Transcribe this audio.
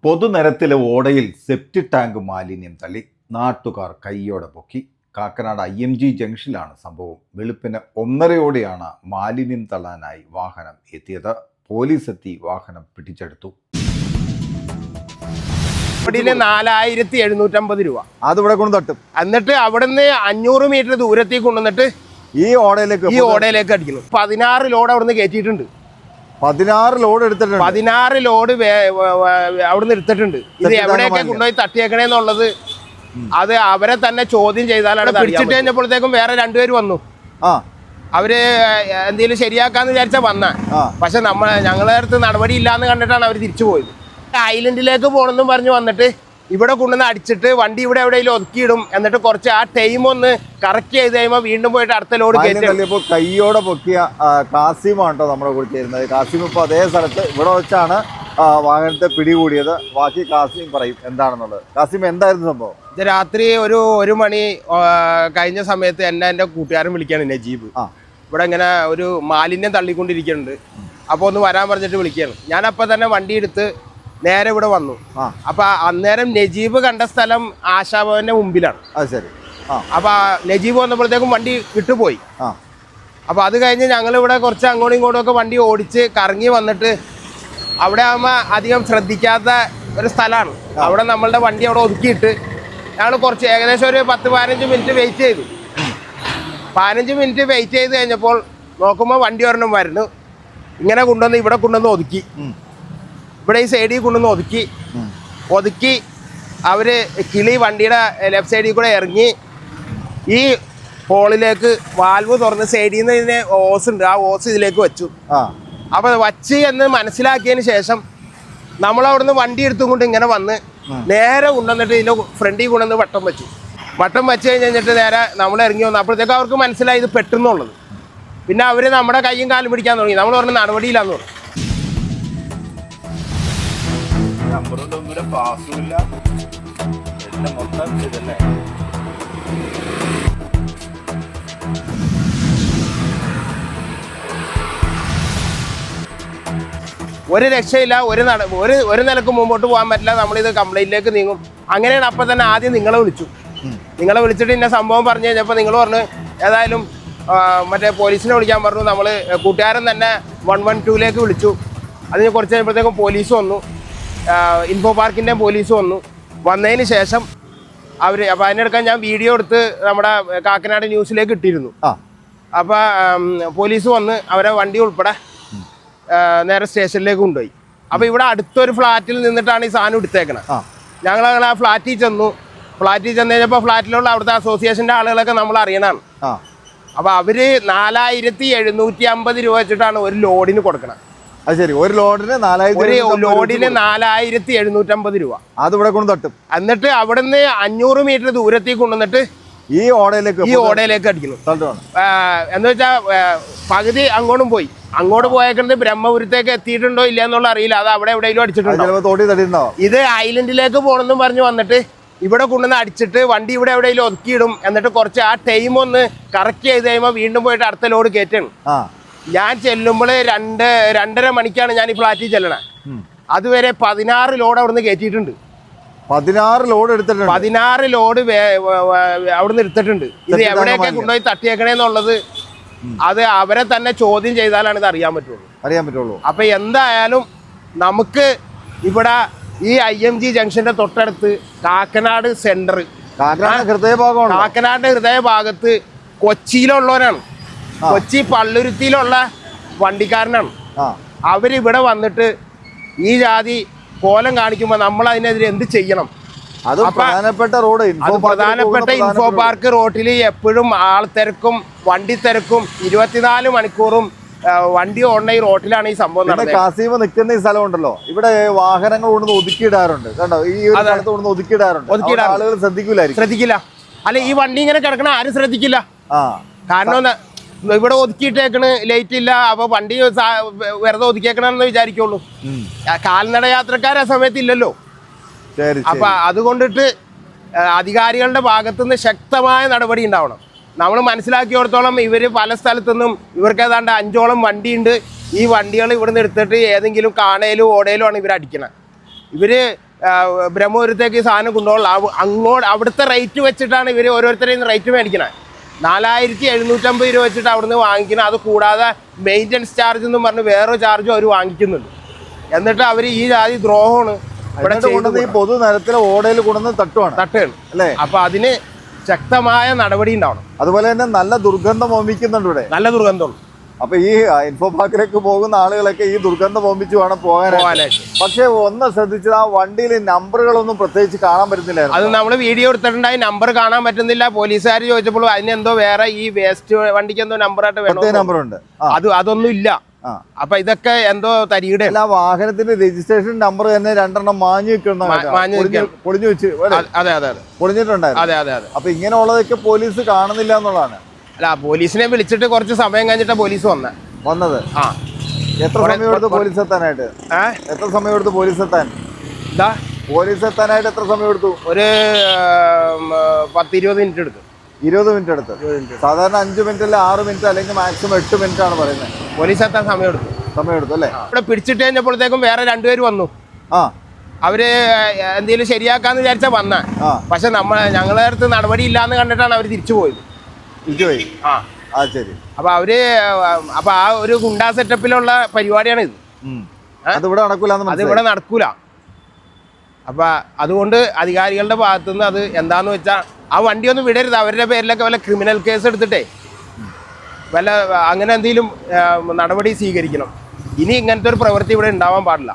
പൊതുനിരത്തിലെ ഓടയിൽ സെപ്റ്റി tank മാലിന്യം തള്ളി നാട്ടുകാർ കൈയോടെ പൊക്കി. കാക്കനാട് IMG ജംഗ്ഷനിലാണ് സംഭവം. വെളുപ്പിന് 1:30 മാലിന്യം തള്ളാനായി വാഹനം എത്തിയത്. പോലീസ് എത്തി വാഹനം പിടിച്ചെടുത്തു. 4750 രൂപ അതിവിടെ കൊണ്ട് തട്ടും. എന്നിട്ട് അവിടുന്ന് 500 മീറ്റർ ദൂരത്തേക്ക് കൊണ്ടുവന്നിട്ട് ഈ ഓടയിലേക്ക് അടിക്കുന്നു. 16 ലോഡ് അവിടുന്ന് കയറ്റിയിട്ടുണ്ട്. 16 ലോഡ് എടുത്തിട്ടുണ്ട്. 16 ലോഡ് അവിടുന്ന് എടുത്തിട്ടുണ്ട്. ഇത് എവിടെയൊക്കെ കൊണ്ടുപോയി തട്ടിയേക്കണേന്നുള്ളത് അത് അവരെ തന്നെ ചോദ്യം ചെയ്താലാണ്. പിടിച്ചിട്ട് കഴിഞ്ഞപ്പോഴത്തേക്കും വേറെ 2 പേര് വന്നു. അവര് എന്തെങ്കിലും ശരിയാക്കാന്ന് വിചാരിച്ചാ വന്ന. പക്ഷെ ഞങ്ങളുടെ അടുത്ത് നടപടി ഇല്ലാന്ന് കണ്ടിട്ടാണ് അവർ തിരിച്ചു പോയത്. ഐലൻഡിലേക്ക് പോകണമെന്നും പറഞ്ഞു വന്നിട്ട് ഇവിടെ കൊണ്ടുവന്ന് അടിച്ചിട്ട് വണ്ടി ഇവിടെ എവിടെയെങ്കിലും ഒതുക്കിയിടും. എന്നിട്ട് കുറച്ച് ആ ടൈം ഒന്ന് കറക്റ്റ് ചെയ്ത് കഴിയുമ്പോൾ വീണ്ടും പോയിട്ട് അടുത്ത ലോഡ് കയറ്റിയപ്പോൾ കൈയോടെ പൊക്കിയ കാസിമാണ് കേട്ടോ നമ്മുടെ കൂടി ചേരുന്നത്. കാസിം ഇപ്പോൾ അതേ സ്ഥലത്ത് ഇവിടെ വെച്ചാണ് വാഹനത്തെ പിടികൂടിയത്. ബാക്കി കാസിം പറയും എന്താണെന്നുള്ളത്. കാസിം, എന്തായിരുന്നു സംഭവം? ഇത് രാത്രി ഒരു 1 മണി കഴിഞ്ഞ സമയത്ത് എൻ്റെ കൂട്ടുകാരൻ വിളിക്കുകയാണ്, നജീബ്. ഇവിടെ ഇങ്ങനെ ഒരു മാലിന്യം തള്ളിക്കൊണ്ടിരിക്കുന്നുണ്ട്, അപ്പോൾ ഒന്ന് വരാൻ പറഞ്ഞിട്ട് വിളിക്കുകയാണ്. ഞാനപ്പോൾ തന്നെ വണ്ടി എടുത്ത് നേരെ ഇവിടെ വന്നു. അപ്പൊ അന്നേരം നജീബ് കണ്ട സ്ഥലം ആശാഭവന്റെ മുമ്പിലാണ്. അപ്പൊ നജീബ് വന്നപ്പോഴത്തേക്കും വണ്ടി വിട്ടുപോയി. അപ്പൊ അത് കഴിഞ്ഞ് ഞങ്ങൾ ഇവിടെ കുറച്ച് അങ്ങോട്ടും ഇങ്ങോട്ടും ഒക്കെ വണ്ടി ഓടിച്ച് കറങ്ങി വന്നിട്ട് അവിടെ ആകുമ്പോൾ അധികം ശ്രദ്ധിക്കാത്ത ഒരു സ്ഥലമാണ്. അവിടെ നമ്മളുടെ വണ്ടി അവിടെ ഒതുക്കിയിട്ട് ഞങ്ങൾ കുറച്ച് ഏകദേശം ഒരു 10-15 മിനിറ്റ് വെയിറ്റ് ചെയ്തു. 15 മിനിറ്റ് വെയിറ്റ് ചെയ്ത് കഴിഞ്ഞപ്പോൾ നോക്കുമ്പോൾ വണ്ടി ഒരെണ്ണം വരുന്നു. ഇങ്ങനെ കൊണ്ടുവന്ന് ഇവിടെ കൊണ്ടുവന്ന് ഒതുക്കി. ഇവിടെ ഈ സൈഡിൽ കൊണ്ടുവന്ന് ഒതുക്കി അവര് കിളി വണ്ടിയുടെ ലെഫ്റ്റ് സൈഡിൽ കൂടെ ഇറങ്ങി ഈ ഹോളിലേക്ക് വാൽവ് തുറന്ന് സൈഡിൽ നിന്ന് ഇതിന് ഓസ് ഉണ്ട്, ആ ഓസ് ഇതിലേക്ക് വെച്ചു. അപ്പൊ വച്ച് എന്ന് മനസ്സിലാക്കിയതിന് ശേഷം നമ്മളവിടുന്ന് വണ്ടി എടുത്തും കൊണ്ട് ഇങ്ങനെ വന്ന് നേരെ കൊണ്ടുവന്നിട്ട് ഇതിന്റെ ഫ്രണ്ടിൽ കൊണ്ടുവന്ന് വട്ടം വെച്ച് കഴിഞ്ഞിട്ട് നേരെ നമ്മൾ ഇറങ്ങി വന്നു. അപ്പോഴത്തേക്ക് അവർക്ക് മനസ്സിലായി ഇത് പെട്ടെന്നുള്ളത്. പിന്നെ അവര് നമ്മുടെ കൈയും കാലും പിടിക്കാൻ തുടങ്ങി. നമ്മൾ പറഞ്ഞ നടപടിയില്ലാന്ന് പറഞ്ഞു. പാസുമില്ല, എല്ലാം മൊത്തം ഇതല്ലേ. ഒരു രക്ഷയില്ല, ഒരു നിലക്ക് മുമ്പോട്ട് പോകാൻ പറ്റില്ല. നമ്മളിത് കംപ്ലൈന്റിലേക്ക് നീങ്ങും. അങ്ങനെയാണ്. അപ്പം തന്നെ ആദ്യം നിങ്ങളെ വിളിച്ചിട്ട് ഇന്ന സംഭവം പറഞ്ഞു കഴിഞ്ഞപ്പോൾ നിങ്ങൾ പറഞ്ഞു ഏതായാലും മറ്റേ പോലീസിനെ വിളിക്കാൻ പറഞ്ഞു. നമ്മൾ കൂട്ടുകാരൻ തന്നെ 112ലേക്ക് വിളിച്ചു. അതിന് കുറച്ച് കഴിയുമ്പോഴത്തേക്കും പോലീസ് വന്നു, ഇൻഫോ പാർക്കിൻ്റെ പോലീസ് വന്നതിന് ശേഷം അപ്പോൾ അതിനെടുക്കാൻ ഞാൻ വീഡിയോ എടുത്ത് നമ്മുടെ കാക്കനാട് ന്യൂസിലേക്ക് ഇട്ടിരുന്നു. അപ്പോൾ പോലീസ് വന്ന് അവരെ വണ്ടി ഉൾപ്പെടെ നേരെ സ്റ്റേഷനിലേക്ക് കൊണ്ടുപോയി. അപ്പോൾ ഇവിടെ അടുത്തൊരു ഫ്ലാറ്റിൽ നിന്നിട്ടാണ് ഈ സാധനം എടുത്തേക്കണത്. ഞങ്ങളങ്ങനെ ആ ഫ്ലാറ്റിൽ ചെന്നു കഴിഞ്ഞപ്പോൾ ഫ്ലാറ്റിലുള്ള അവിടുത്തെ അസോസിയേഷൻ്റെ ആളുകളൊക്കെ നമ്മൾ അറിയണതാണ്. അപ്പോൾ അവർ 4750 രൂപ വെച്ചിട്ടാണ് ഒരു ലോഡിന് കൊടുക്കണം. അത് ശരി, ഒരു ലോഡിന് 4750 രൂപ അതിവിടെ കൊണ്ട് തട്ടും. എന്നിട്ട് അവിടുന്ന് 500 മീറ്റർ ദൂരത്തേക്ക് കൊണ്ടുവന്നിട്ട് ഈ ഓടയിലേക്ക് അടിക്കുന്നു. എന്ന് വെച്ചാൽ പകുതി അങ്ങോട്ട് പോയേക്കുന്നത് ബ്രഹ്മപുരത്തേക്ക് എത്തിയിട്ടുണ്ടോ ഇല്ല എന്നുള്ള അറിയില്ല. അത് അവിടെ എവിടെയെങ്കിലും അടിച്ചിട്ടുണ്ടോ. ഇത് ഐലൻഡിലേക്ക് പോകണമെന്നും പറഞ്ഞു വന്നിട്ട് ഇവിടെ കൊണ്ടുവന്ന് അടിച്ചിട്ട് വണ്ടി ഇവിടെ എവിടെയെങ്കിലും ഒതുക്കിയിടും. എന്നിട്ട് കുറച്ച് ആ ടൈം ഒന്ന് കറക്റ്റ് ചെയ്ത് കഴിയുമ്പോൾ വീണ്ടും പോയിട്ട് അടുത്ത ലോഡ് കയറ്റാണ്. ഞാൻ ചെല്ലുമ്പോൾ 2-2:30 മണിക്കാണ് ഞാൻ ഈ ഫ്ലാറ്റിൽ ചെല്ലണേ. അതുവരെ 16 ലോഡ് അവിടുന്ന് കയറ്റിയിട്ടുണ്ട്. 16 ലോഡ് എടുത്തിട്ടുണ്ട്. 16 ലോഡ് അവിടുന്ന് എടുത്തിട്ടുണ്ട്. ഇത് എവിടെയൊക്കെ കൊണ്ടുപോയി തട്ടിയേക്കണേന്നുള്ളത് അത് അവരെ തന്നെ ചോദ്യം ചെയ്താലാണ് ഇത് അറിയാൻ പറ്റുള്ളൂ. അപ്പൊ എന്തായാലും നമുക്ക് ഇവിടെ ഈ IMG ജംഗ്ഷന്റെ തൊട്ടടുത്ത് കാക്കനാട് സെന്റർ, കാക്കനാട് ഹൃദയഭാഗത്ത് കൊച്ചിയിലുള്ളവരാണ്. കൊച്ചി പള്ളുരുത്തിയിലുള്ള വണ്ടിക്കാരനാണ്. അവരിവിടെ വന്നിട്ട് ഈ ജാതി കോലം കാണിക്കുമ്പോൾ നമ്മൾ അതിനെതിരെ എന്ത് ചെയ്യണം? പ്രധാനപ്പെട്ട ഇൻഫോ പാർക്ക് റോഡിൽ എപ്പോഴും ആൾത്തിരക്കും വണ്ടി തിരക്കും 24 മണിക്കൂറും വണ്ടി ഓടുന്ന ഈ റോഡിലാണ് ഈ സംഭവം നടന്നത്. കാസിമ നിൽക്കുന്ന ഈ സ്ഥലം ഉണ്ടല്ലോ, ഇവിടെ വാഹനങ്ങൾ കൊണ്ടുവന്ന് ഒതുക്കിയിടാറുണ്ട്. കണ്ടോ, ഈ ഒതുക്കിയിടാറുണ്ട്. ആളുകൾ ശ്രദ്ധിക്കില്ല. അല്ല, ഈ വണ്ടി ഇങ്ങനെ കിടക്കണ ആരും ശ്രദ്ധിക്കില്ല. കാരണം ഇവിടെ ഒതുക്കിയിട്ടേക്കണ്, ലൈറ്റ് ഇല്ല. അപ്പൊ വണ്ടി വെറുതെ ഒതുക്കിയേക്കണെന്ന് വിചാരിക്കുള്ളൂ. കാൽനട യാത്രക്കാർ ആ സമയത്ത് ഇല്ലല്ലോ. അപ്പൊ അതുകൊണ്ടിട്ട് അധികാരികളുടെ ഭാഗത്തുനിന്ന് ശക്തമായ നടപടി ഉണ്ടാവണം. നമ്മൾ മനസ്സിലാക്കിയോടത്തോളം ഇവർ പല സ്ഥലത്തുനിന്നും ഇവർക്ക് ഏതാണ്ട് 5ഓളം വണ്ടിയുണ്ട്. ഈ വണ്ടികൾ ഇവിടുന്ന് എടുത്തിട്ട് ഏതെങ്കിലും കാണയിലും ഓടയിലും ആണ് ഇവർ അടിക്കണത്. ഇവർ ബ്രഹ്മപുരത്തേക്ക് ഈ സാധനം കൊണ്ടുപോകാനുള്ള അങ്ങോട്ട് അവിടുത്തെ റേറ്റ് വെച്ചിട്ടാണ് ഇവർ ഓരോരുത്തരെയും റേറ്റ് മേടിക്കണത്. 4750 രൂപ വെച്ചിട്ട് അവിടുന്ന് വാങ്ങിക്കണം. അത് കൂടാതെ മെയിൻ്റനൻസ് ചാർജ് എന്നും പറഞ്ഞ് വേറെ ചാർജും അവർ വാങ്ങിക്കുന്നുണ്ട്. എന്നിട്ട് അവർ ഈ ജാതി ദ്രോഹമാണ് ഈ പൊതു നിരത്തിലെ ഓടയിൽ കൊണ്ടുവന്ന് തട്ടുകയാണ് അല്ലേ. അപ്പൊ അതിന് ശക്തമായ നടപടി ഉണ്ടാവണം. അതുപോലെ തന്നെ നല്ല ദുർഗന്ധം വമിക്കുന്നുണ്ട് ഇവിടെ, നല്ല ദുർഗന്ധം. അപ്പൊ ഈ ഇൻഫോ പാർക്കിലേക്ക് പോകുന്ന ആളുകളൊക്കെ ഈ ദുർഗന്ധം വമിച്ച് വേണം പോകാനായിട്ട്. പക്ഷെ ഒന്ന് ശ്രദ്ധിച്ചത്, ആ വണ്ടിയിൽ നമ്പറുകളൊന്നും പ്രത്യേകിച്ച് കാണാൻ പറ്റുന്നില്ലായിരുന്നു. അത് നമ്മൾ വീഡിയോ എടുത്തിട്ടുണ്ടായി, നമ്പർ കാണാൻ പറ്റുന്നില്ല. പോലീസുകാർ ചോദിച്ചപ്പോൾ അതിനെന്തോ വേറെ ഈ വേസ്റ്റ് വണ്ടിക്ക് എന്തോ നമ്പറായിട്ട് വേണം, നമ്പറുണ്ട്. അതൊന്നും ഇല്ല. അപ്പൊ ഇതൊക്കെ എന്തോ തരികിടെ അല്ല, വാഹനത്തിന്റെ രജിസ്ട്രേഷൻ നമ്പർ തന്നെ 2 മാഞ്ഞു പൊളിഞ്ഞു വെച്ച് പൊളിഞ്ഞിട്ടുണ്ടായിരുന്നു. അതെ അതെ അതെ. അപ്പൊ ഇങ്ങനെയുള്ളതൊക്കെ പോലീസ് കാണുന്നില്ല എന്നുള്ളതാണ്. അല്ല, പോലീസിനെ വിളിച്ചിട്ട് കുറച്ച് സമയം കഴിഞ്ഞിട്ടാ പോലീസ് വന്നത്. എത്ര സമയം എടുത്ത് പോലീസ് എത്താനായിട്ട്? എത്ര സമയം എടുത്ത് പോലീസ് എത്താൻ? പോലീസ് എത്താനായിട്ട് എത്ര സമയം എടുത്തു? ഒരു 10-20 മിനിറ്റ് എടുത്തു. 20 മിനിറ്റ് എടുത്ത്. സാധാരണ 5 മിനിറ്റ് അല്ല 6 മിനിറ്റ് അല്ലെങ്കിൽ മാക്സിമം 8 മിനിറ്റ് ആണ് പറയുന്നത്. പോലീസ് എത്താൻ സമയം എടുത്തു അല്ലേ. ഇവിടെ പിടിച്ചിട്ട് കഴിഞ്ഞപ്പോഴത്തേക്കും വേറെ 2 പേര് വന്നു. അവര് എന്തെങ്കിലും ശരിയാക്കാന്ന് വിചാരിച്ചാ വന്ന. പക്ഷെ ഞങ്ങളുടെ അടുത്ത് നടപടി ഇല്ലാന്ന് കണ്ടിട്ടാണ് അവര് തിരിച്ചു പോയത്. ശരി. അപ്പൊ അവര് ആ ഒരു ഗുണ്ടാ സെറ്റപ്പിലുള്ള പരിപാടിയാണ് ഇത്. അതിവിടെ നടക്കൂല. അപ്പൊ അതുകൊണ്ട് അധികാരികളുടെ ഭാഗത്തുനിന്ന് അത് എന്താന്ന് വെച്ചാൽ ആ വണ്ടി ഒന്നും വിടരുത്. അവരുടെ പേരിലൊക്കെ വല്ല ക്രിമിനൽ കേസ് എടുത്തിട്ടേ വല്ല അങ്ങനെ എന്തെങ്കിലും നടപടി സ്വീകരിക്കണം. ഇനി ഇങ്ങനത്തെ ഒരു പ്രവൃത്തി ഇവിടെ ഉണ്ടാവാൻ പാടില്ല.